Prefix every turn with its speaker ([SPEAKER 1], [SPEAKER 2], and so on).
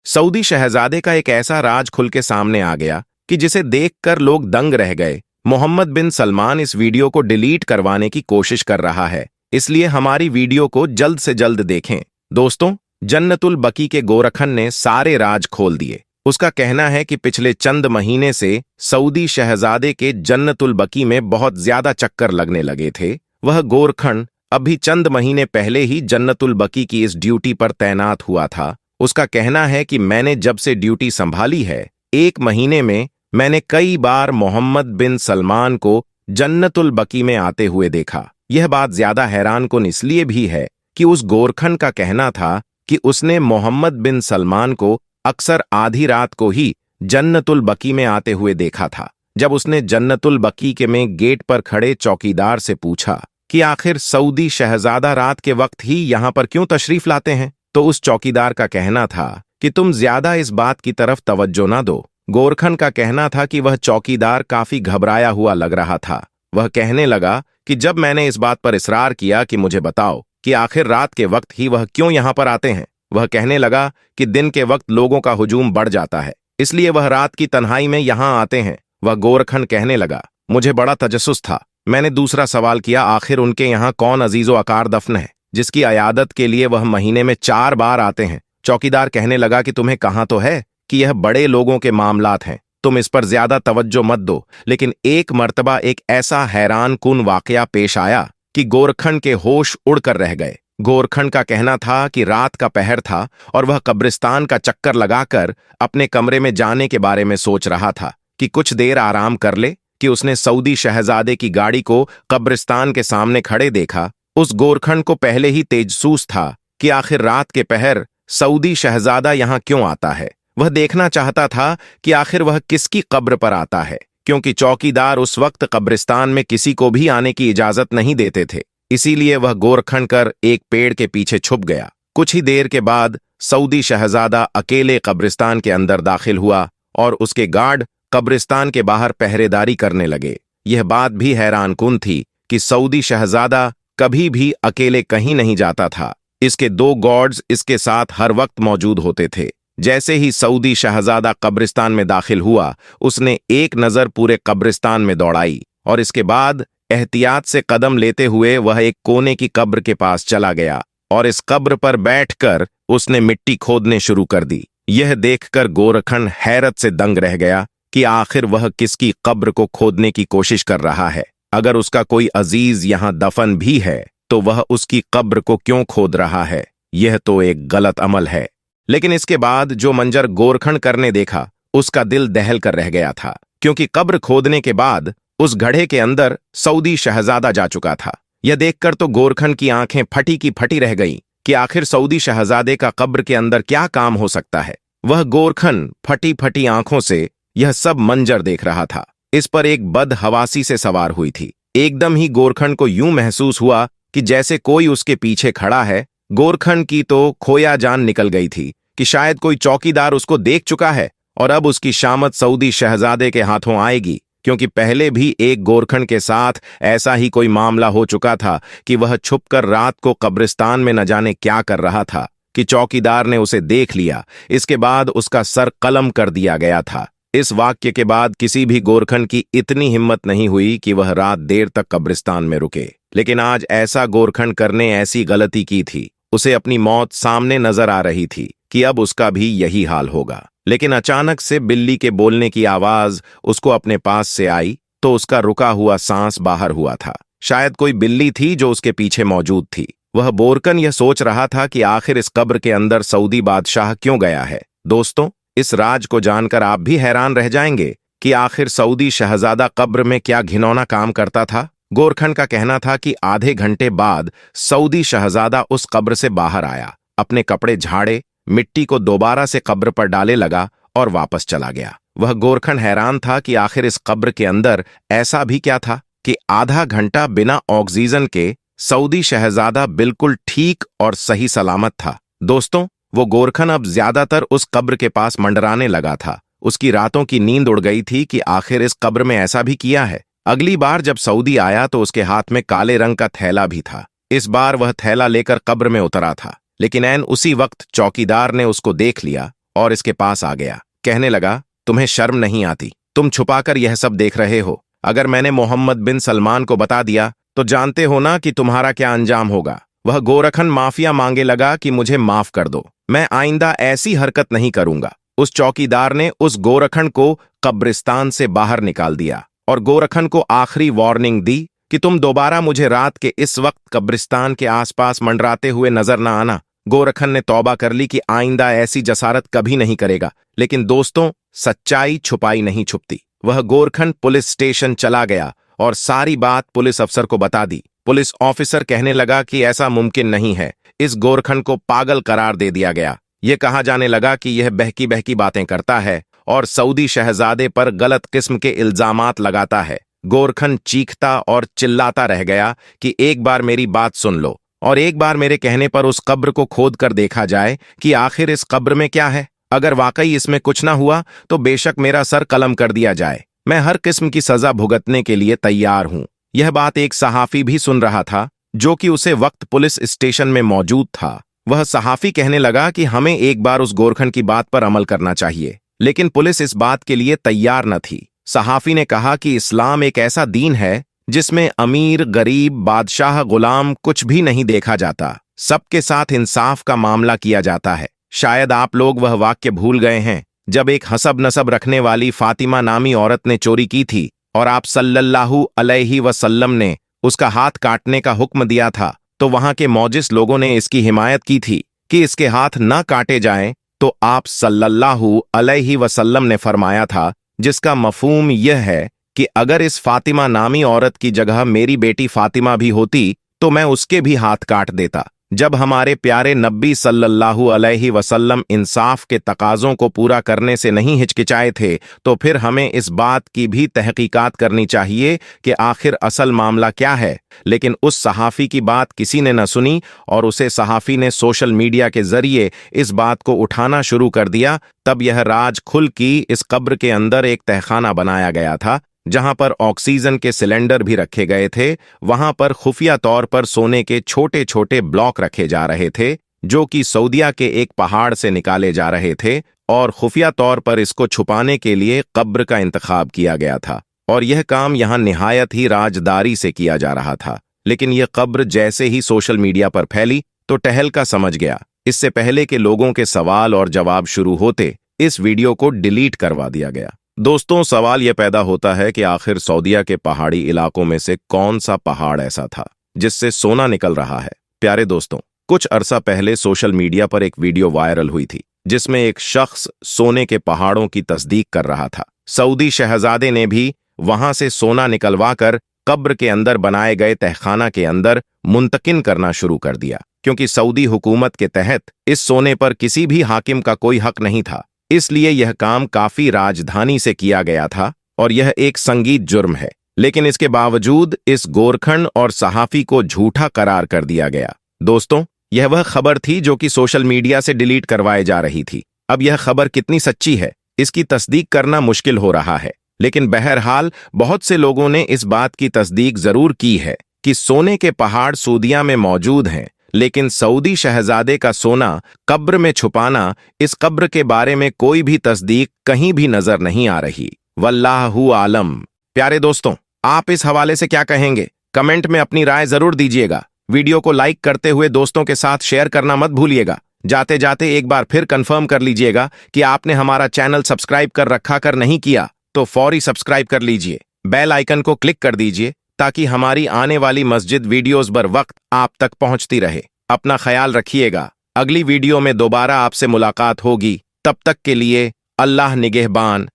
[SPEAKER 1] Saudi शहजादे का एक ऐसा राज खुल के सामने आ गया कि जिसे देखकर लोग दंग रह गए। मोहम्मद बिन सलमान इस वीडियो को डिलीट करवाने की कोशिश कर रहा है, इसलिए हमारी वीडियो को जल्द से जल्द देखें। दोस्तों, जन्नतुल बकी के गोरखन ने सारे राज खोल दिए। उसका कहना है कि पिछले चंद महीने से सऊदी शहजादे के जन्नतुल बकी में बहुत ज्यादा चक्कर लगने लगे थे। वह गोरखन अभी चंद महीने पहले ही जन्नतुल बकी की इस ड्यूटी पर तैनात हुआ था। उसका कहना है कि मैंने जब से ड्यूटी संभाली है, एक महीने में मैंने कई बार मोहम्मद बिन सलमान को जन्नतुल बकी में आते हुए देखा। यह बात ज्यादा हैरान कुन इसलिए भी है कि उस गोरखन का कहना था कि उसने मोहम्मद बिन सलमान को अक्सर आधी रात को ही जन्नतुल बकी में आते हुए देखा था। जब उसने जन्नतुल बकी के में गेट पर खड़े चौकीदार से पूछा कि आखिर सऊदी शहजादा रात के वक्त ही यहां पर क्यों तशरीफ लाते हैं, तो उस चौकीदार का कहना था कि तुम ज्यादा इस बात की तरफ तवज्जो ना दो। गोरखन का कहना था कि वह चौकीदार काफी घबराया हुआ लग रहा था। वह कहने लगा कि जब मैंने इस बात पर इसरार किया कि मुझे बताओ कि आखिर रात के वक्त ही वह क्यों यहां पर आते हैं, वह कहने लगा कि दिन के वक्त लोगों का हुजूम बढ़ जाता है, इसलिए वह रात की तन्हाई में यहां आते हैं। वह गोरखन कहने लगा, मुझे बड़ा तजस्सुस था। मैंने दूसरा सवाल किया, आखिर उनके यहाँ कौन अजीजो अकार दफन है जिसकी अयादत के लिए वह महीने में 4 बार आते हैं। चौकीदार कहने लगा कि तुम्हें कहाँ तो है कि यह बड़े लोगों के मामलात हैं, तुम इस पर ज्यादा तवज्जो मत दो। लेकिन एक मर्तबा एक ऐसा हैरान कुन वाकया पेश आया कि गोरखन के होश उड़कर रह गए। गोरखन का कहना था कि रात का पहर था और वह कब्रिस्तान का चक्कर लगाकर अपने कमरे में जाने के बारे में सोच रहा था कि कुछ देर आराम कर ले कि उसने सऊदी शहजादे की गाड़ी को कब्रिस्तान के सामने खड़े देखा। उस गोरखन को पहले ही तेजसूस था कि आखिर रात के पहर सऊदी शहजादा यहां क्यों आता है। वह देखना चाहता था कि आखिर वह किसकी कब्र पर आता है, क्योंकि चौकीदार उस वक्त कब्रिस्तान में किसी को भी आने की इजाजत नहीं देते थे। इसीलिए वह गोरखन कर एक पेड़ के पीछे छुप गया। कुछ ही देर के बाद सऊदी शहजादा अकेले कब्रिस्तान के अंदर दाखिल हुआ और उसके गार्ड कब्रिस्तान के बाहर पहरेदारी करने लगे। यह बात भी हैरान कुन थी कि सऊदी शहजादा कभी भी अकेले कहीं नहीं जाता था। इसके 2 गार्ड्स इसके साथ हर वक्त मौजूद होते थे। जैसे ही सऊदी शहजादा कब्रिस्तान में दाखिल हुआ, उसने एक नजर पूरे कब्रिस्तान में दौड़ाई और इसके बाद एहतियात से कदम लेते हुए वह एक कोने की कब्र के पास चला गया और इस कब्र पर बैठकर उसने मिट्टी खोदने शुरू कर दी। यह देखकर गोरखन हैरत से दंग रह गया कि आखिर वह किसकी कब्र को खोदने की कोशिश कर रहा है। अगर उसका कोई अजीज यहां दफन भी है तो वह उसकी कब्र को क्यों खोद रहा है। यह तो एक गलत अमल है। लेकिन इसके बाद जो मंजर गोरखन करने देखा, उसका दिल दहल कर रह गया था, क्योंकि कब्र खोदने के बाद उस गड्ढे के अंदर सऊदी शहजादा जा चुका था। यह देखकर तो गोरखन की आंखें फटी की फटी रह गईं कि आखिर सऊदी शहजादे का कब्र के अंदर क्या काम हो सकता है। वह गोरखन फटी फटी आंखों से यह सब मंजर देख रहा था। इस पर एक बदहवासी से सवार हुई थी। एकदम ही गोरखन को यूं महसूस हुआ कि जैसे कोई उसके पीछे खड़ा है। गोरखन की तो खोया जान निकल गई थी कि शायद कोई चौकीदार उसको देख चुका है और अब उसकी शामत सऊदी शहजादे के हाथों आएगी, क्योंकि पहले भी एक गोरखन के साथ ऐसा ही कोई मामला हो चुका था कि वह छुपकर रात को कब्रिस्तान में न जाने क्या कर रहा था कि चौकीदार ने उसे देख लिया। इसके बाद उसका सर कलम कर दिया गया था। इस वाक्य के बाद किसी भी गोरखन की इतनी हिम्मत नहीं हुई कि वह रात देर तक कब्रिस्तान में रुके। लेकिन आज ऐसा गोरखन करने ऐसी गलती की थी। उसे अपनी मौत सामने नजर आ रही थी कि अब उसका भी यही हाल होगा। लेकिन अचानक से बिल्ली के बोलने की आवाज उसको अपने पास से आई तो उसका रुका हुआ सांस बाहर हुआ था। शायद कोई बिल्ली थी जो उसके पीछे मौजूद थी। वह गोरखन यह सोच रहा था कि आखिर इस कब्र के अंदर सऊदी बादशाह क्यों गया है। दोस्तों, इस राज को जानकर आप भी हैरान रह जाएंगे कि आखिर सऊदी शहजादा कब्र में क्या घिनौना काम करता था। गोरखन का कहना था कि आधे घंटे बाद सऊदी शहजादा उस कब्र से बाहर आया, अपने कपड़े झाड़े, मिट्टी को दोबारा से कब्र पर डाले लगा और वापस चला गया। वह गोरखन हैरान था कि आखिर इस कब्र के अंदर ऐसा भी क्या था कि आधा घंटा बिना ऑक्सीजन के सऊदी शहजादा बिल्कुल ठीक और सही सलामत था। दोस्तों, वो गोरखन अब ज्यादातर उस कब्र के पास मंडराने लगा था। उसकी रातों की नींद उड़ गई थी कि आखिर इस कब्र में ऐसा भी किया है। अगली बार जब सऊदी आया तो उसके हाथ में काले रंग का थैला भी था। इस बार वह थैला लेकर कब्र में उतरा था, लेकिन ऐन उसी वक्त चौकीदार ने उसको देख लिया और इसके पास आ गया। कहने लगा, तुम्हें शर्म नहीं आती? तुम छुपाकर यह सब देख रहे हो। अगर मैंने मोहम्मद बिन सलमान को बता दिया तो जानते हो ना कि तुम्हारा क्या अंजाम होगा। वह गोरखन माफिया मांगे लगा कि मुझे माफ कर दो, मैं आइंदा ऐसी हरकत नहीं करूंगा। उस चौकीदार ने उस गोरखन को कब्रिस्तान से बाहर निकाल दिया और गोरखन को आखिरी वार्निंग दी कि तुम दोबारा मुझे रात के इस वक्त कब्रिस्तान के आसपास मंडराते हुए नजर न आना। गोरखन ने तौबा कर ली कि आइंदा ऐसी जसारत कभी नहीं करेगा। लेकिन दोस्तों, सच्चाई छुपाई नहीं छुपती। वह गोरखन पुलिस स्टेशन चला गया और सारी बात पुलिस अफसर को बता दी। पुलिस ऑफिसर कहने लगा कि ऐसा मुमकिन नहीं है। इस गोरखन को पागल करार दे दिया गया। यह कहा जाने लगा कि यह बहकी बहकी बातें करता है और सऊदी शहजादे पर गलत किस्म के इल्जामात लगाता है। गोरखन चीखता और चिल्लाता रह गया कि एक बार मेरी बात सुन लो और एक बार मेरे कहने पर उस कब्र को खोद कर देखा जाए कि आखिर इस कब्र में क्या है। अगर वाकई इसमें कुछ ना हुआ तो बेशक मेरा सर कलम कर दिया जाए। मैं हर किस्म की सजा भुगतने के लिए तैयार हूं। यह बात एक सहाफी भी सुन रहा था जो कि उसे वक्त पुलिस स्टेशन में मौजूद था। वह सहाफी कहने लगा कि हमें एक बार उस गोरखन की बात पर अमल करना चाहिए, लेकिन पुलिस इस बात के लिए तैयार न थी। सहाफी ने कहा कि इस्लाम एक ऐसा दीन है जिसमें अमीर, गरीब, बादशाह, गुलाम कुछ भी नहीं देखा जाता। सबके साथ इंसाफ का मामला किया जाता है। शायद आप लोग वह वाक्य भूल गए हैं जब एक हसब नसब रखने वाली फातिमा नामी औरत ने चोरी की थी और आप सल्लल्लाहु अलैहि वसल्लम ने उसका हाथ काटने का हुक्म दिया था, तो वहां के मौजिस लोगों ने इसकी हिमायत की थी कि इसके हाथ न काटे जाएं। तो आप सल्लल्लाहु अलैहि वसल्लम ने फरमाया था, जिसका मफहूम यह है कि अगर इस फातिमा नामी औरत की जगह मेरी बेटी फातिमा भी होती तो मैं उसके भी हाथ काट देता। जब हमारे प्यारे नब्बी सल्लल्लाहु अलैहि वसल्लम इंसाफ के तकाज़ों को पूरा करने से नहीं हिचकिचाए थे, तो फिर हमें इस बात की भी तहकीकात करनी चाहिए कि आखिर असल मामला क्या है। लेकिन उस सहाफ़ी की बात किसी ने न सुनी और उसे सहाफ़ी ने सोशल मीडिया के जरिए इस बात को उठाना शुरू कर दिया। तब यह राज खुल कि इस कब्र के अंदर एक तहखाना बनाया गया था जहां पर ऑक्सीजन के सिलेंडर भी रखे गए थे। वहां पर खुफिया तौर पर सोने के छोटे छोटे ब्लॉक रखे जा रहे थे जो कि सऊदिया के एक पहाड़ से निकाले जा रहे थे और खुफिया तौर पर इसको छुपाने के लिए कब्र का इंतखाब किया गया था और यह काम यहां निहायत ही राजदारी से किया जा रहा था। लेकिन यह कब्र जैसे ही सोशल मीडिया पर फैली तो टहलका समझ गया। इससे पहले के लोगों के सवाल और जवाब शुरू होते इस वीडियो को डिलीट करवा दिया गया। दोस्तों, सवाल यह पैदा होता है कि आखिर सऊदिया के पहाड़ी इलाकों में से कौन सा पहाड़ ऐसा था जिससे सोना निकल रहा है। प्यारे दोस्तों, कुछ अरसा पहले सोशल मीडिया पर एक वीडियो वायरल हुई थी जिसमें एक शख्स सोने के पहाड़ों की तस्दीक कर रहा था। सऊदी शहजादे ने भी वहां से सोना निकलवाकर कब्र के अंदर बनाए गए तहखाना के अंदर मुंतकिन करना शुरू कर दिया, क्योंकि सऊदी हुकूमत के तहत इस सोने पर किसी भी हाकिम का कोई हक नहीं था। इसलिए यह काम काफी राजधानी से किया गया था और यह एक संगीत जुर्म है। लेकिन इसके बावजूद इस गोरखन और सहाफी को झूठा करार कर दिया गया। दोस्तों, यह वह खबर थी जो कि सोशल मीडिया से डिलीट करवाए जा रही थी। अब यह खबर कितनी सच्ची है इसकी तस्दीक करना मुश्किल हो रहा है, लेकिन बहरहाल बहुत से लोगों ने इस बात की तस्दीक जरूर की है कि सोने के पहाड़ सऊदिया में मौजूद हैं। लेकिन सऊदी शहजादे का सोना कब्र में छुपाना, इस कब्र के बारे में कोई भी तस्दीक कहीं भी नजर नहीं आ रही। वल्लाहु आलम। प्यारे दोस्तों, आप इस हवाले से क्या कहेंगे? कमेंट में अपनी राय जरूर दीजिएगा। वीडियो को लाइक करते हुए दोस्तों के साथ शेयर करना मत भूलिएगा। जाते जाते एक बार फिर कंफर्म कर लीजिएगा कि आपने हमारा चैनल सब्सक्राइब कर रखा कर नहीं किया तो फौरी सब्सक्राइब कर लीजिए। बेल आइकन को क्लिक कर दीजिए ताकि हमारी आने वाली मस्जिद वीडियोस बर वक्त आप तक पहुंचती रहे। अपना ख्याल रखिएगा। अगली वीडियो में दोबारा आपसे मुलाकात होगी। तब तक के लिए अल्लाह निगहबान।